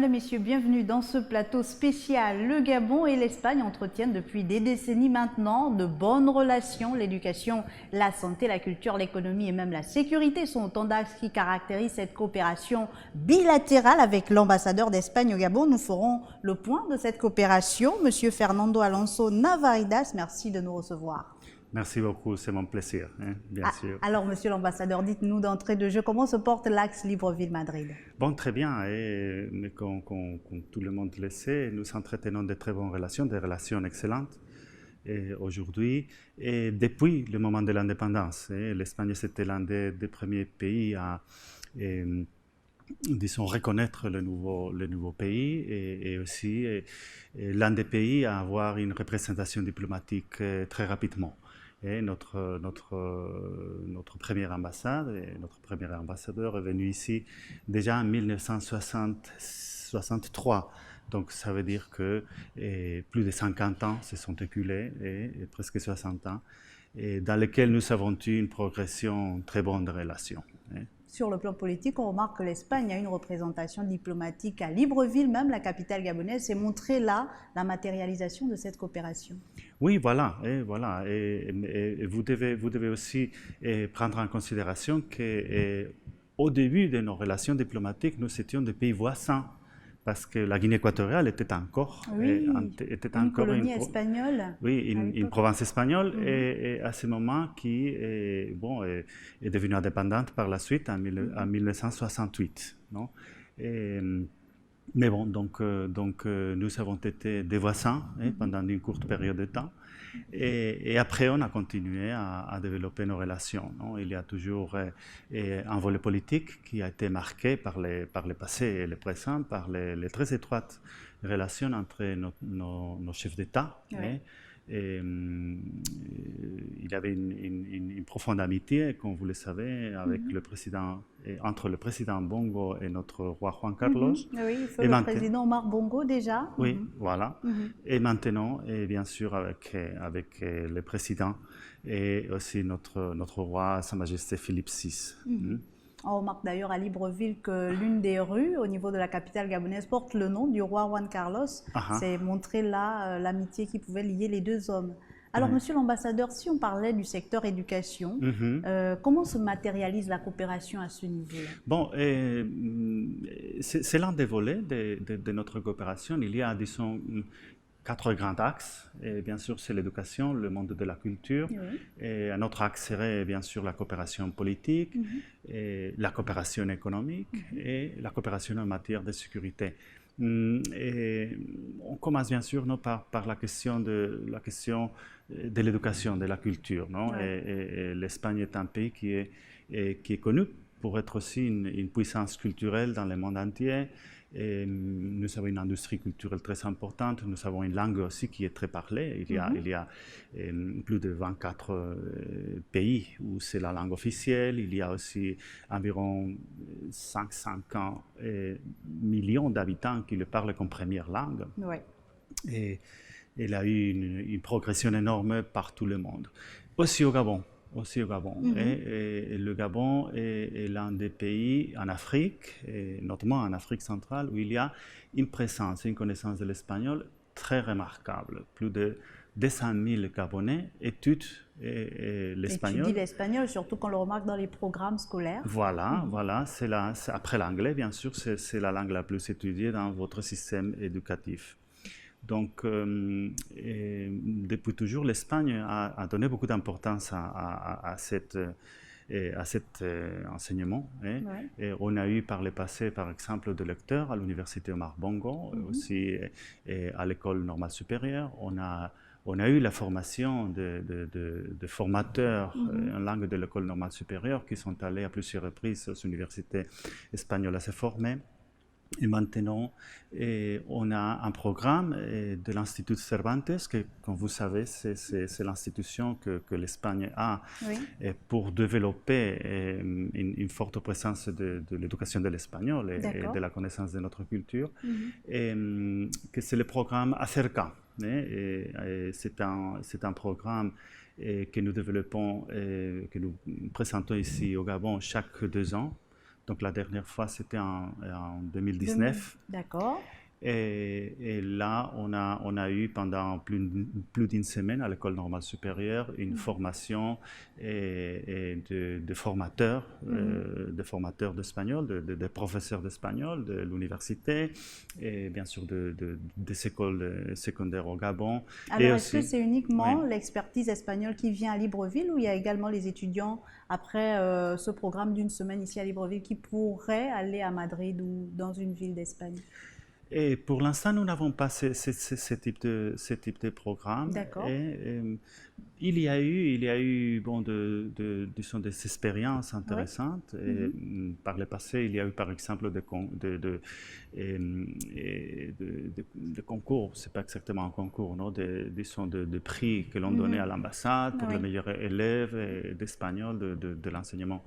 et messieurs, bienvenue dans ce plateau spécial. Le Gabon et l'Espagne entretiennent depuis des décennies maintenant de bonnes relations. L'éducation, la santé, la culture, l'économie et même la sécurité sont autant d'axes qui caractérisent cette coopération bilatérale avec l'ambassadeur d'Espagne au Gabon. Nous ferons le point de cette coopération. Monsieur Fernando Alonso Navaridas, merci de nous recevoir. Merci beaucoup, c'est mon plaisir, bien sûr. Alors, monsieur l'ambassadeur, dites-nous d'entrée de jeu, comment se porte l'axe Libreville-Madrid? Bon, très bien, mais comme tout le monde le sait, nous entretenons de très bonnes relations, des relations excellentes aujourd'hui et depuis le moment de l'indépendance. L'Espagne, c'était l'un des premiers pays à, disons, reconnaître le nouveau pays et aussi l'un des pays à avoir une représentation diplomatique très rapidement. Et notre première ambassade et notre premier ambassadeur est venu ici déjà en 1963. Donc ça veut dire que plus de 50 ans se sont écoulés, et presque 60 ans, et dans lesquels nous avons eu une progression très bonne de relations. Sur le plan politique, on remarque que l'Espagne a une représentation diplomatique à Libreville, même la capitale gabonaise. C'est montré là la matérialisation de cette coopération. Oui, voilà, et vous devez aussi prendre en considération qu'au début de nos relations diplomatiques, nous étions des pays voisins, parce que la Guinée équatoriale était encore, une colonie espagnole. Oui, une province espagnole, et à ce moment qui est devenue indépendante par la suite en 1968. Non? Mais bon, donc nous avons été des voisins pendant une courte période de temps. Et après, on a continué à développer nos relations. Non? Il y a toujours un volet politique qui a été marqué par le passé et le présent, par les très étroites relations entre nos chefs d'État. Ouais. Il y avait une profonde amitié, comme vous le savez, avec entre le président Bongo et notre roi Juan Carlos. Oui, il faut le président Omar Bongo déjà. Oui, voilà. Et maintenant, et bien sûr, avec le président et aussi notre roi, Sa Majesté Philippe VI. On remarque d'ailleurs à Libreville que l'une des rues au niveau de la capitale gabonaise porte le nom du roi Juan Carlos. C'est montrer là l'amitié qui pouvait lier les deux hommes. Alors, monsieur l'ambassadeur, si on parlait du secteur éducation, comment se matérialise la coopération à ce niveau-là? Bon, c'est l'un des volets de notre coopération. Il y a, disons, 4 grands axes. Et bien sûr, c'est l'éducation, le monde de la culture. Oui. Et un autre axe serait bien sûr la coopération politique, et la coopération économique et la coopération en matière de sécurité. Et on commence bien sûr par la question de l'éducation, de la culture. Non? Et l'Espagne est un pays qui est connu pour être aussi une puissance culturelle dans le monde entier. Et nous avons une industrie culturelle très importante, nous avons une langue aussi qui est très parlée. Il y a plus de 24 pays où c'est la langue officielle. Il y a aussi environ 500 millions d'habitants qui le parlent comme première langue. Ouais. Et il a eu une progression énorme par tout le monde. Aussi au Gabon. Et le Gabon est l'un des pays en Afrique, et notamment en Afrique centrale, où il y a une présence, une connaissance de l'espagnol très remarquable. Plus de 200 000 Gabonais étudient l'espagnol. Étudient l'espagnol, surtout qu'on le remarque dans les programmes scolaires. Voilà, c'est après l'anglais, bien sûr, c'est la langue la plus étudiée dans votre système éducatif. Donc, depuis toujours, l'Espagne a donné beaucoup d'importance à cet enseignement. Et on a eu par le passé, par exemple, des lecteurs à l'université Omar Bongo, aussi à l'école normale supérieure. On a eu la formation de formateurs en langue de l'école normale supérieure qui sont allés à plusieurs reprises aux universités espagnoles à se former. Et maintenant, on a un programme de l'Institut Cervantes, que, comme vous savez, c'est l'institution que l'Espagne a pour développer une forte présence de l'éducation de l'espagnol et de la connaissance de notre culture. Et que c'est le programme Acerca. C'est un programme que nous développons, que nous présentons ici au Gabon chaque 2 ans, Donc la dernière fois, c'était en 2019. D'accord. Et là, on a eu pendant plus d'une semaine à l'École normale supérieure une formation de formateurs, de formateurs d'espagnol, de professeurs d'espagnol de l'université et bien sûr des écoles secondaires au Gabon. Alors, est-ce que c'est uniquement l'expertise espagnole qui vient à Libreville ou il y a également les étudiants après ce programme d'une semaine ici à Libreville qui pourraient aller à Madrid ou dans une ville d'Espagne? Et pour l'instant, nous n'avons pas ce type de programme. D'accord. Il y a eu bon, disons, des expériences intéressantes. Et, par le passé, il y a eu par exemple des concours, c'est pas exactement un concours, non? Disons de prix que l'on donnait à l'ambassade pour les meilleurs élèves d'espagnol de l'enseignement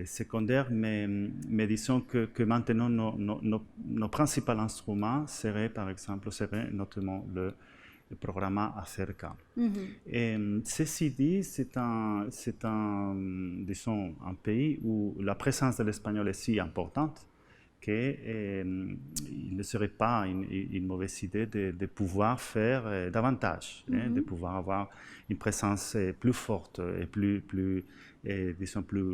secondaire, mais disons que maintenant nos principaux instruments seraient, par exemple, notamment le programme Acerca. Et ceci dit, c'est disons, un pays où la présence de l'espagnol est si importante qu'il ne serait pas une mauvaise idée de pouvoir faire davantage, de pouvoir avoir une présence plus forte et disons plus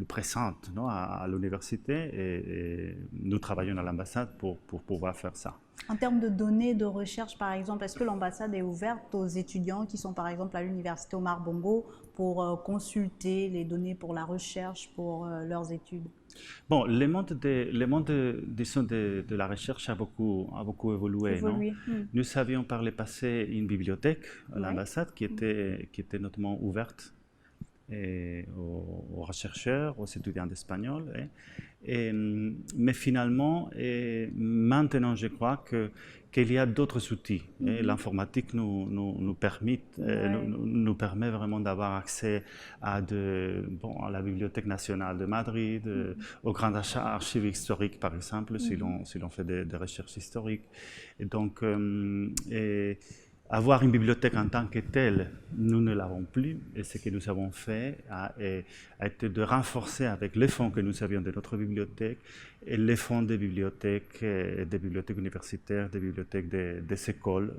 présente, non, à l'université. Et nous travaillons à l'ambassade pour pouvoir faire ça. En termes de données de recherche, par exemple, est-ce que l'ambassade est ouverte aux étudiants qui sont, par exemple, à l'université Omar Bongo pour consulter les données pour la recherche, pour leurs études? Bon, le monde disons, de la recherche a beaucoup évolué. Non? Nous avions par le passé une bibliothèque à l'ambassade qui était notamment ouverte aux chercheurs, aux étudiants d'espagnol. Mais finalement, maintenant, je crois qu'il y a d'autres outils. L'informatique nous permet vraiment d'avoir accès à la Bibliothèque nationale de Madrid, aux grandes archives historiques, par exemple, si l'on fait des recherches historiques. Et donc, avoir une bibliothèque en tant que telle, nous ne l'avons plus. Et ce que nous avons fait a été de renforcer avec les fonds que nous avions de notre bibliothèque et les fonds des bibliothèques universitaires, des bibliothèques des écoles.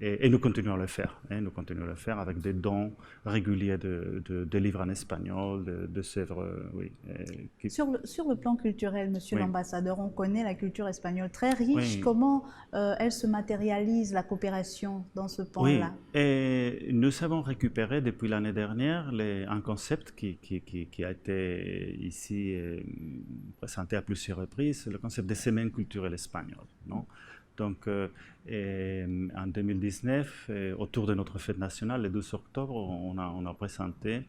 Et nous continuons à le faire. Nous continuons à le faire avec des dons réguliers de livres en espagnol, de œuvres. Sur le plan culturel, monsieur l'ambassadeur, on connaît la culture espagnole très riche. Comment elle se matérialise, la coopération, dans ce pan-là? Et nous avons récupéré depuis l'année dernière un concept qui a été ici présenté à plusieurs reprises, le concept des semaines culturelles espagnoles. Non? Donc, en 2019, autour de notre fête nationale, le 12 octobre, on a présenté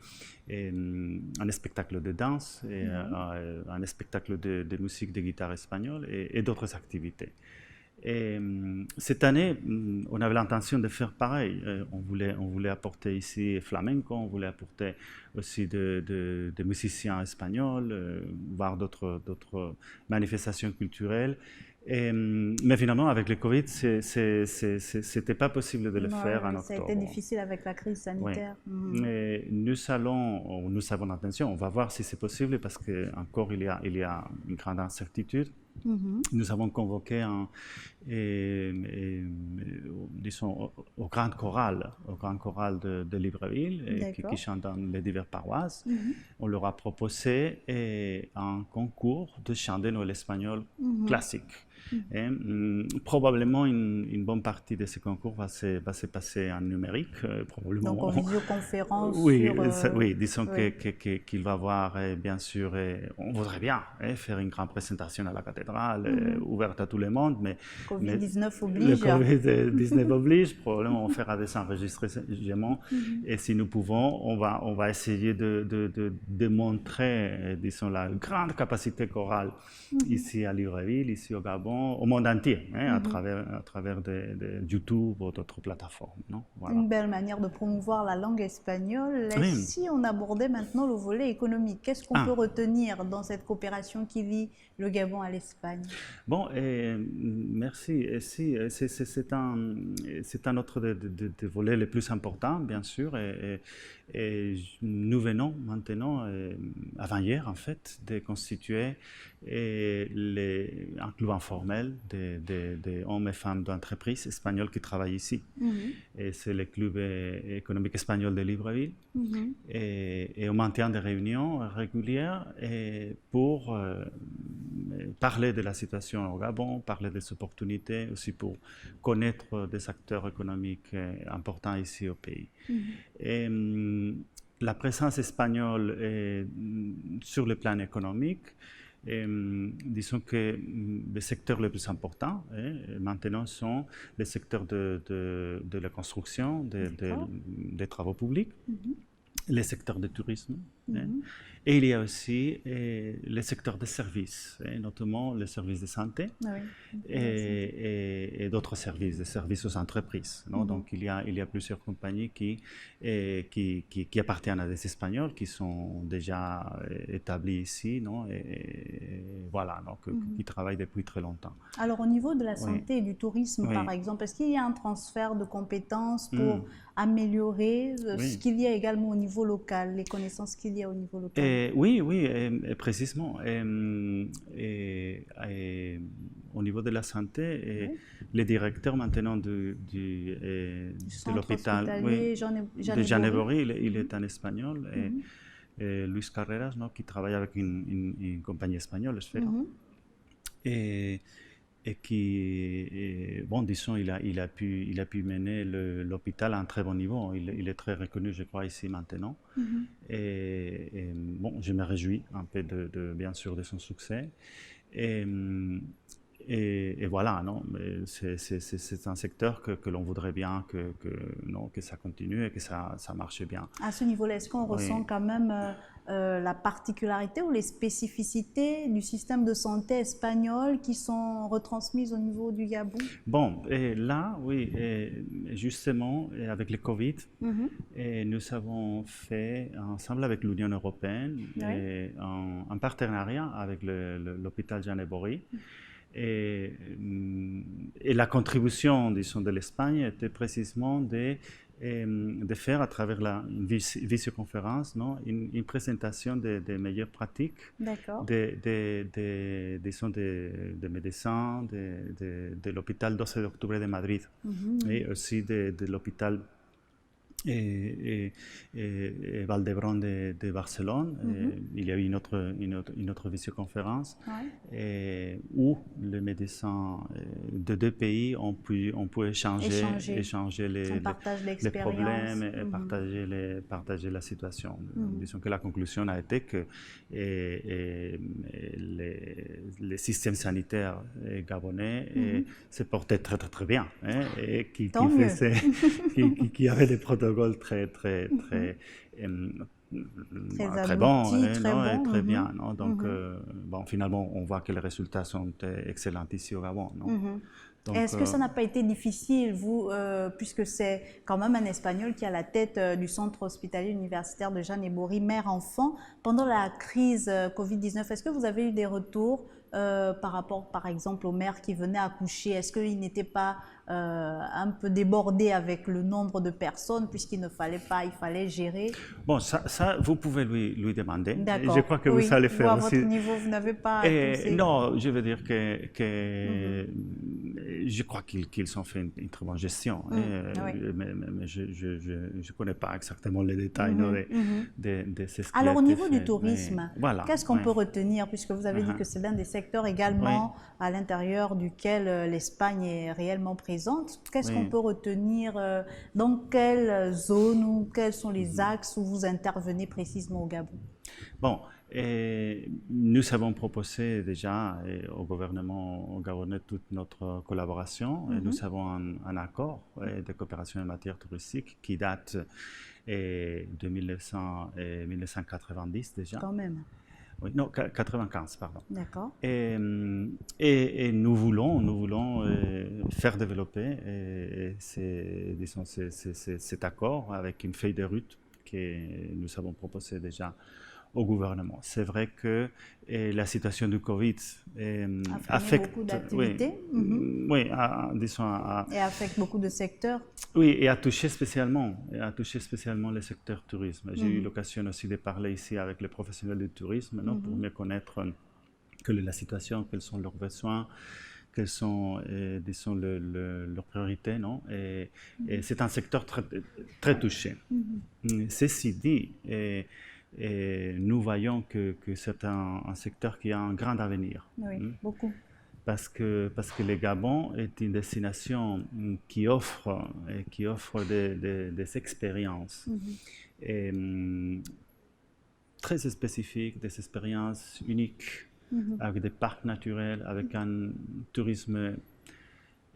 un spectacle de danse, un spectacle de musique de guitare espagnole et d'autres activités. Et cette année, on avait l'intention de faire pareil. On voulait apporter ici flamenco, on voulait apporter aussi des musiciens espagnols, voir d'autres manifestations culturelles. Mais finalement, avec le Covid, c'était pas possible de le faire en octobre. Ça a été difficile avec la crise sanitaire. Mais nous avons l'intention, on va voir si c'est possible parce qu'encore il y a une grande incertitude. Nous avons convoqué disons, au grand choral de Libreville qui chante dans les diverses paroisses. On leur a proposé un concours de chant de Noël espagnol classique. Probablement une bonne partie de ce concours va se passer en numérique. Probablement. Donc en visioconférence. Oui, disons qu'il va y avoir, bien sûr, on voudrait bien faire une grande présentation à la cathédrale, ouverte à tout le monde, mais Covid-19 oblige. Le Covid-19 oblige, probablement on fera des enregistrements, et si nous pouvons, on va essayer de démontrer, disons, la grande capacité chorale ici à Libreville, ici au Gabon, au monde entier, hein, à travers YouTube ou d'autres plateformes. Non? Voilà. Une belle manière de promouvoir la langue espagnole. Et Oui. si on abordait maintenant le volet économique, qu'est-ce qu'on peut retenir dans cette coopération qui lie le Gabon à l'Espagne? Bon, merci. Et si, c'est un autre des volets les plus importants, bien sûr. Et nous venons maintenant, avant-hier en fait, de constituer un club informel des hommes et femmes d'entreprise espagnols qui travaillent ici. Et c'est le club économique espagnol de Libreville. Et on maintient des réunions régulières pour parler de la situation au Gabon, parler des opportunités, aussi pour connaître des acteurs économiques importants ici au pays. Et la présence espagnole sur le plan économique, disons que les secteurs les plus importants maintenant sont les secteurs de la construction, des travaux publics, les secteurs du tourisme. Et il y a aussi les secteurs de services, notamment les services de santé et d'autres services, des services aux entreprises. Non? Donc il y a plusieurs compagnies qui appartiennent à des Espagnols qui sont déjà établis ici, non? Et voilà, donc, qui travaillent depuis très longtemps. Alors au niveau de la santé et du tourisme, par exemple, est-ce qu'il y a un transfert de compétences pour améliorer ce qu'il y a également au niveau local, les connaissances qu'il y a au niveau local? Oui, précisément. Au niveau de la santé, le directeur maintenant de l'hôpital de Janeborri, il est un Espagnol, Luis Carreras, non, qui travaille avec une compagnie espagnole, Esfera. Et qui, bon, disons, il a pu mener l'hôpital à un très bon niveau. Il est très reconnu, je crois, ici maintenant. Et bon, je me réjouis un peu, bien sûr, de son succès. Et voilà, non, c'est un secteur que l'on voudrait bien que ça continue et que ça marche bien. À ce niveau-là, est-ce qu'on ressent quand même la particularité ou les spécificités du système de santé espagnol qui sont retransmises au niveau du Gabon? Bon, et là, oui, justement, avec le Covid, nous avons fait, ensemble avec l'Union européenne, un partenariat avec l'hôpital Janeborri. Et la contribution, disons, de l'Espagne était précisément de faire à travers une visioconférence, non, une présentation des meilleures pratiques disons, des médecins de l'hôpital 12 d'octobre de Madrid et aussi de l'hôpital Valdebron de Barcelone. Il y a eu une autre visioconférence où les médecins de deux pays ont pu échanger les problèmes et partager la situation. Disons que la conclusion a été que les systèmes sanitaires gabonais se portaient très très très bien, et qui avaient des protocoles très bons, très bien. Non? Donc, bon, finalement, on voit que les résultats sont excellents ici au Gabon. Est-ce que ça n'a pas été difficile, vous, puisque c'est quand même un Espagnol qui est à la tête du centre hospitalier universitaire de Janeborri, mère-enfant, pendant la crise Covid-19, est-ce que vous avez eu des retours par rapport, par exemple, aux mères qui venaient accoucher? Est-ce qu'ils n'étaient pas un peu débordés avec le nombre de personnes, puisqu'il ne fallait pas, il fallait gérer? Bon, ça vous pouvez lui demander. D'accord. Je crois que vous allez faire aussi. À votre niveau, vous n'avez pas... Non, je veux dire que je crois qu'ils ont fait une très bonne gestion. Mais je ne connais pas exactement les détails de ce qui Alors, a au été niveau fait, du tourisme, voilà, qu'est-ce qu'on peut retenir, puisque vous avez dit que c'est l'un des secteurs également à l'intérieur duquel l'Espagne est réellement présente. Qu'est-ce qu'on peut retenir? Dans quelle zone ou quels sont les axes où vous intervenez précisément au Gabon? Bon, nous avons proposé déjà au gouvernement gabonais toute notre collaboration. Et nous avons un accord de coopération en matière touristique qui date de 1990 déjà. Quand même. Oui, non, 95, pardon. D'accord. Et nous voulons faire développer disons, cet accord avec une feuille de route que nous avons proposée déjà au gouvernement. C'est vrai que la situation du Covid A freiné affecte, beaucoup oui, d'activités. oui, disons, Et affecte beaucoup de secteurs. oui, et a touché spécialement le secteur tourisme. J'ai eu l'occasion aussi de parler ici avec les professionnels du tourisme, non, pour mieux connaître quelle est la situation, quels sont leurs besoins, quelles sont, disons, leurs priorités, non? Et c'est un secteur très, très touché. Ceci dit, nous voyons que c'est un secteur qui a un grand avenir. Oui, beaucoup. Parce que le Gabon est une destination qui offre des expériences et, très spécifiques, des expériences uniques, avec des parcs naturels, avec un tourisme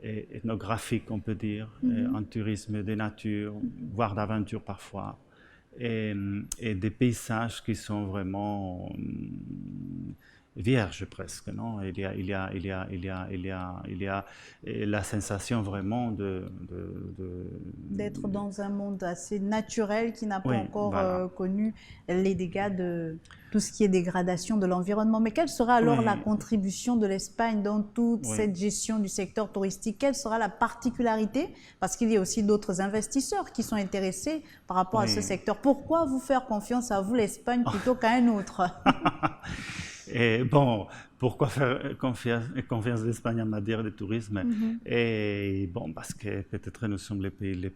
ethnographique, on peut dire, un tourisme de nature, voire d'aventure parfois, et des paysages qui sont vraiment vierge presque, non? Il y a la sensation vraiment D'être dans un monde assez naturel qui n'a pas oui, encore voilà. connu les dégâts de tout ce qui est dégradation de l'environnement. Mais quelle sera alors Oui. la contribution de l'Espagne dans toute Oui. cette gestion du secteur touristique? Quelle sera la particularité? Parce qu'il y a aussi d'autres investisseurs qui sont intéressés par rapport à ce Oui. secteur. Pourquoi vous faire confiance à vous, l'Espagne, plutôt qu'à un autre? Et bon, pourquoi faire confiance à l'Espagne en matière de tourisme? Et bon, parce que peut-être nous sommes les pays les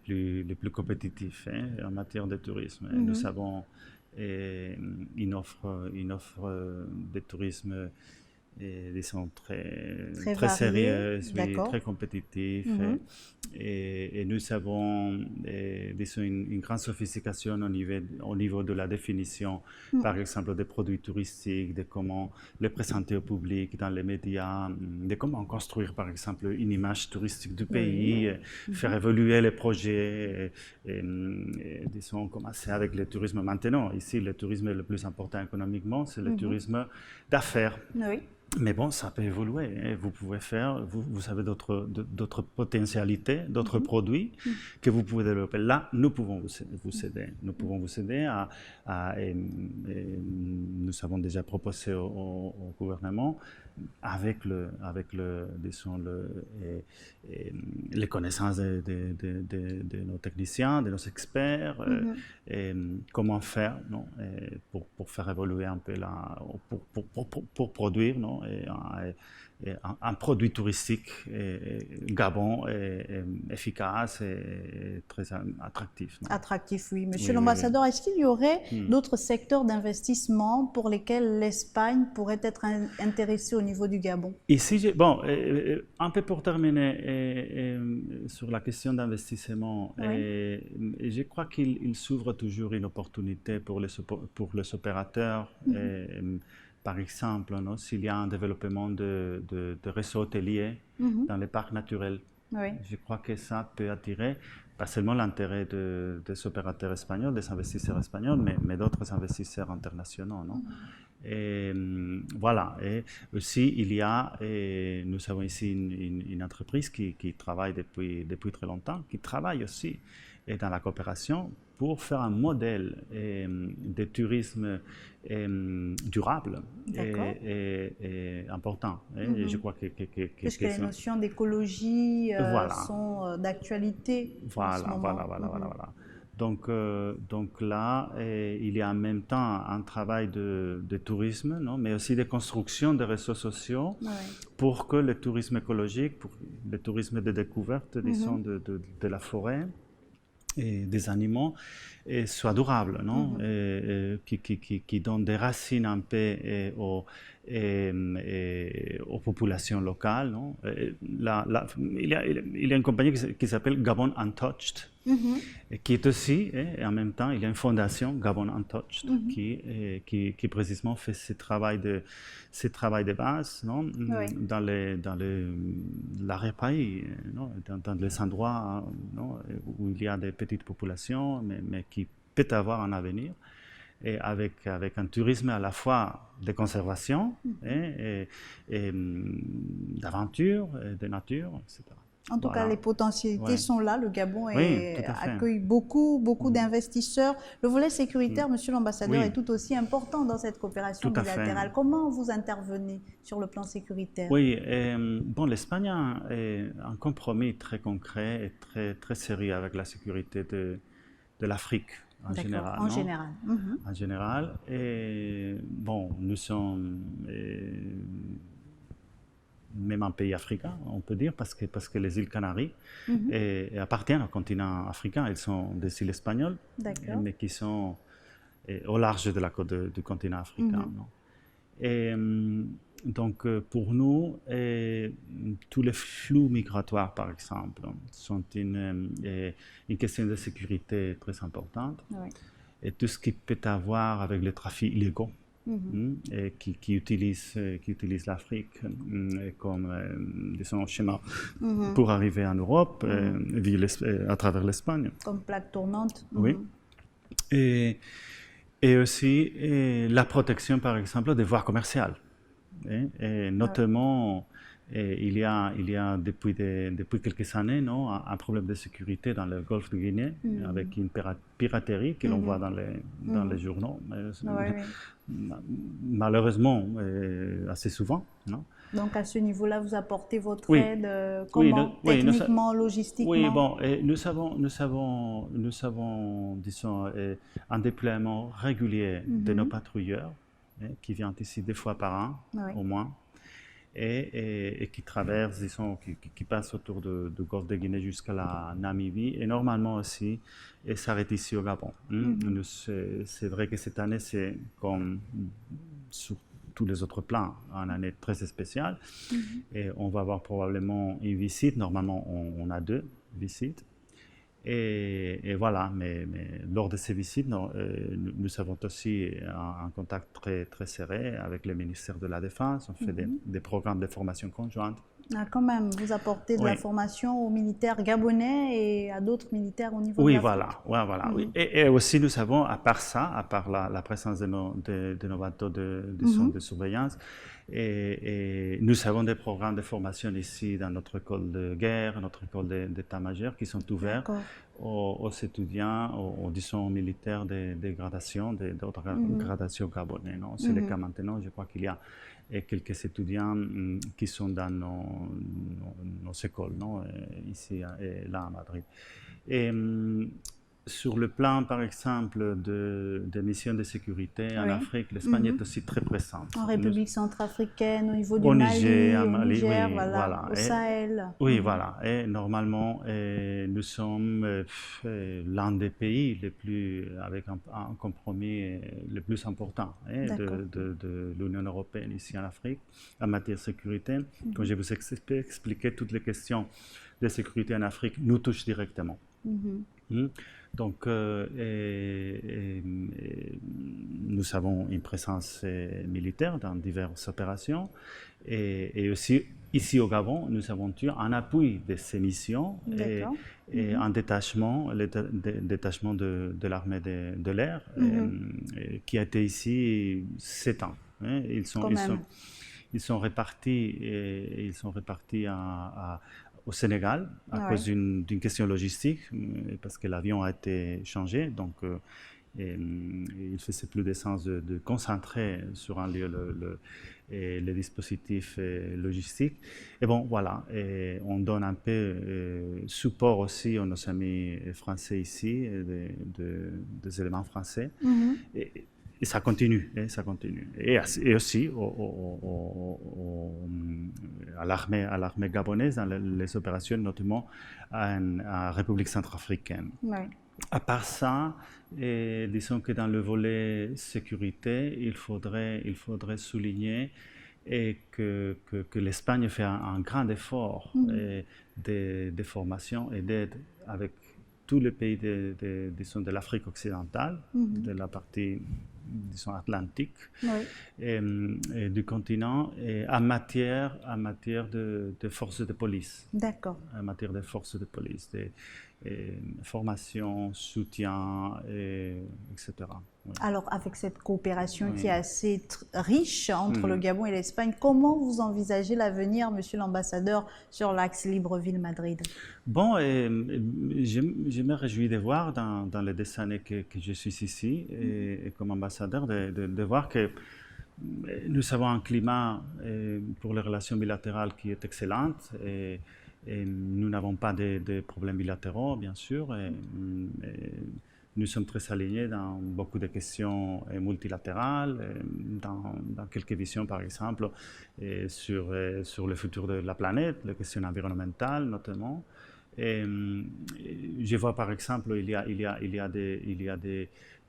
plus compétitifs en matière de tourisme. Nous avons une offre de tourisme, disons, Très très varié, sérieuse, oui, d'accord. très compétitive. Et nous avons, disons, une grande sophistication au niveau de la définition, par exemple, des produits touristiques, de comment les présenter au public dans les médias, de comment construire, par exemple, une image touristique du pays, faire évoluer les projets, disons, commencer avec le tourisme maintenant. Ici, le tourisme le plus important économiquement, c'est le tourisme d'affaires. Oui. Mais bon, ça peut évoluer. Vous pouvez faire, vous avez d'autres potentialités, d'autres produits que vous pouvez développer. Là, nous pouvons vous aider. Nous pouvons vous aider et nous avons déjà proposé au gouvernement disons, les connaissances de nos techniciens, de nos experts, comment faire, non, pour faire évoluer un peu pour produire, non, un produit touristique Gabon efficace et très attractif. Non? Attractif, oui. Monsieur Oui, l'ambassadeur, est-ce qu'il y aurait d'autres secteurs d'investissement pour lesquels l'Espagne pourrait être intéressée au niveau du Gabon? Ici, bon, un peu pour terminer sur la question d'investissement, je crois qu'il s'ouvre toujours une opportunité pour les opérateurs. Par exemple, s'il y a un développement de réseaux hôteliers dans les parcs naturels, je crois que ça peut attirer pas seulement l'intérêt des opérateurs espagnols, des investisseurs espagnols, mais d'autres investisseurs internationaux. Non? Et voilà. Et aussi, nous avons ici une entreprise qui travaille depuis très longtemps, qui travaille aussi dans la coopération pour faire un modèle de tourisme durable et important. Et je crois puisque les notions d'écologie sont d'actualité en ce moment. Voilà. Donc là, il y a en même temps un travail de tourisme, non? Mais aussi de construction de réseaux sociaux pour que le tourisme écologique, pour le tourisme de découverte, disons, de la forêt et des animaux, soit durable, non? Qui donne des racines un peu aux populations locales. Non? Il y a une compagnie qui s'appelle Gabon Untouched, qui est aussi, et en même temps, il y a une fondation, Gabon Untouched, qui précisément fait ce travail de base, non? Dans l'arrière-pays, dans les endroits, non? Où il y a des petites populations, mais qui peut avoir un avenir. et avec un tourisme à la fois de conservation et d'aventure, de nature, etc. En tout cas, les potentialités sont là. Le Gabon accueille beaucoup d'investisseurs. Le volet sécuritaire, Monsieur l'ambassadeur, est tout aussi important dans cette coopération bilatérale. Comment vous intervenez sur le plan sécuritaire? Oui, bon, l'Espagne a un compromis très concret et très sérieux avec la sécurité de l'Afrique en général. En général. Et bon, nous sommes même un pays africain, on peut dire, parce que les îles Canaries appartiennent au continent africain. Elles sont des îles espagnoles, mais qui sont au large de la côte du continent africain. Et donc, pour nous, tous les flux migratoires, par exemple, sont une question de sécurité très importante. Et tout ce qui peut avoir avec les trafics illégaux, et qui utilisent l'Afrique comme disons, schéma pour arriver en Europe à travers l'Espagne. Comme plaque tournante. Oui. Et aussi la protection, par exemple, des voies commerciales. Et notamment, il y a depuis quelques années un problème de sécurité dans le golfe de Guinée avec une piraterie que l'on voit dans les journaux. Malheureusement, assez souvent. Non? Donc à ce niveau-là, vous apportez votre aide techniquement, logistiquement? Oui, bon, nous avons disons, un déploiement régulier de nos patrouilleurs qui viennent ici 2 fois par an, au moins, et qui traversent, disons, qui passent autour du golfe de Guinée jusqu'à la Namibie, et normalement aussi, et s'arrêtent ici au Gabon. C'est vrai que cette année, c'est comme sur tous les autres plans, une année très spéciale, et on va avoir probablement une visite. Normalement, on a 2 visites. Et voilà, mais lors de ces visites, nous avons aussi un contact très serré avec le ministère de la Défense. On fait des programmes de formation conjointe. Ah, quand même, vous apportez de la formation aux militaires gabonais et à d'autres militaires au niveau de l'Afrique. Voilà. Et aussi, nous avons, à part ça, à part la présence de nos bateaux de surveillance, et nous avons des programmes de formation ici dans notre école de guerre, notre école d'état-major, qui sont ouverts aux étudiants, disons, militaires de gradation, d'autres gradations gabonais. C'est le cas maintenant. Je crois qu'il y a quelques étudiants qui sont dans nos écoles, ici et là à Madrid. Et sur le plan, par exemple, de missions de sécurité en Afrique, l'Espagne est aussi très présente. En République centrafricaine, au niveau du Mali, au Niger, au Sahel. Oui, voilà. Et normalement, nous sommes l'un des pays les plus, avec un compromis le plus important de l'Union européenne ici en Afrique en matière de sécurité. Comme je vous ai expliqué, toutes les questions de sécurité en Afrique nous touchent directement. Donc, nous avons une présence militaire dans diverses opérations et aussi ici au Gabon, nous avons eu un appui de ces missions et un détachement, le détachement de l'armée de l'air qui a été ici 7 ans. Ils sont répartis au Sénégal à cause d'une question logistique, parce que l'avion a été changé, donc il faisait plus de sens de concentrer sur un lieu les dispositifs logistiques. Et bon, voilà, et on donne un peu support aussi à nos amis français ici, des éléments français. Et ça continue, ça continue. Et aussi à l'armée gabonaise dans les opérations, notamment en République centrafricaine. À part ça, disons que dans le volet sécurité, il faudrait souligner que l'Espagne fait un grand effort de formation et d'aide avec tous les pays de l'Afrique occidentale, de la partie, disons, atlantique et du continent, et en matière de forces de police. D'accord. En matière de forces de police. formation, soutien, etc. Oui. Alors, avec cette coopération qui est assez riche entre le Gabon et l'Espagne, comment vous envisagez l'avenir, Monsieur l'ambassadeur, sur l'axe Libreville-Madrid? Bon, je me réjouis de voir dans les 2 années que je suis ici et comme ambassadeur, de voir que nous avons un climat pour les relations bilatérales qui est excellent et nous n'avons pas de problèmes bilatéraux, bien sûr. Nous sommes très alignés dans beaucoup de questions multilatérales, dans quelques visions, par exemple, sur le futur de la planète, les questions environnementales notamment. Je vois par exemple, il y a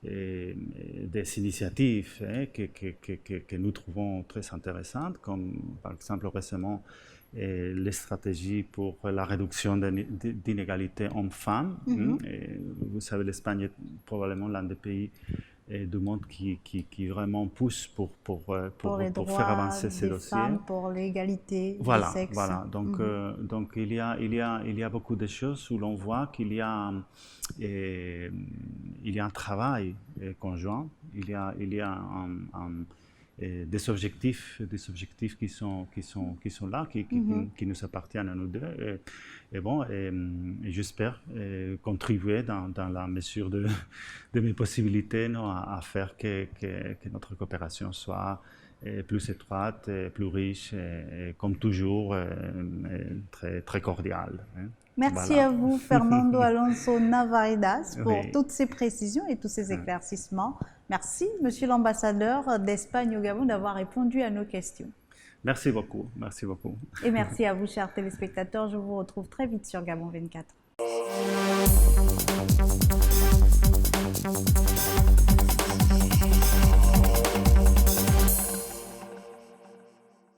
des initiatives que nous trouvons très intéressantes, comme par exemple récemment les stratégies pour la réduction d'inégalités hommes-femmes. Vous savez, l'Espagne est probablement l'un des pays du monde qui vraiment pousse pour faire avancer ces dossiers. Femmes, pour l'égalité des sexes. Voilà. Donc il y a beaucoup de choses où l'on voit qu'il y a un travail conjoint, il y a des objectifs qui sont là, qui nous appartiennent à nous deux. Et j'espère contribuer dans la mesure de mes possibilités à faire que notre coopération soit plus étroite, plus riche, et comme toujours, très, très cordiale. Merci à vous, Fernando Alonso Navarridas, pour toutes ces précisions et tous ces éclaircissements. Merci, Monsieur l'ambassadeur d'Espagne au Gabon, d'avoir répondu à nos questions. Merci beaucoup, merci beaucoup. Et merci à vous, chers téléspectateurs. Je vous retrouve très vite sur Gabon 24.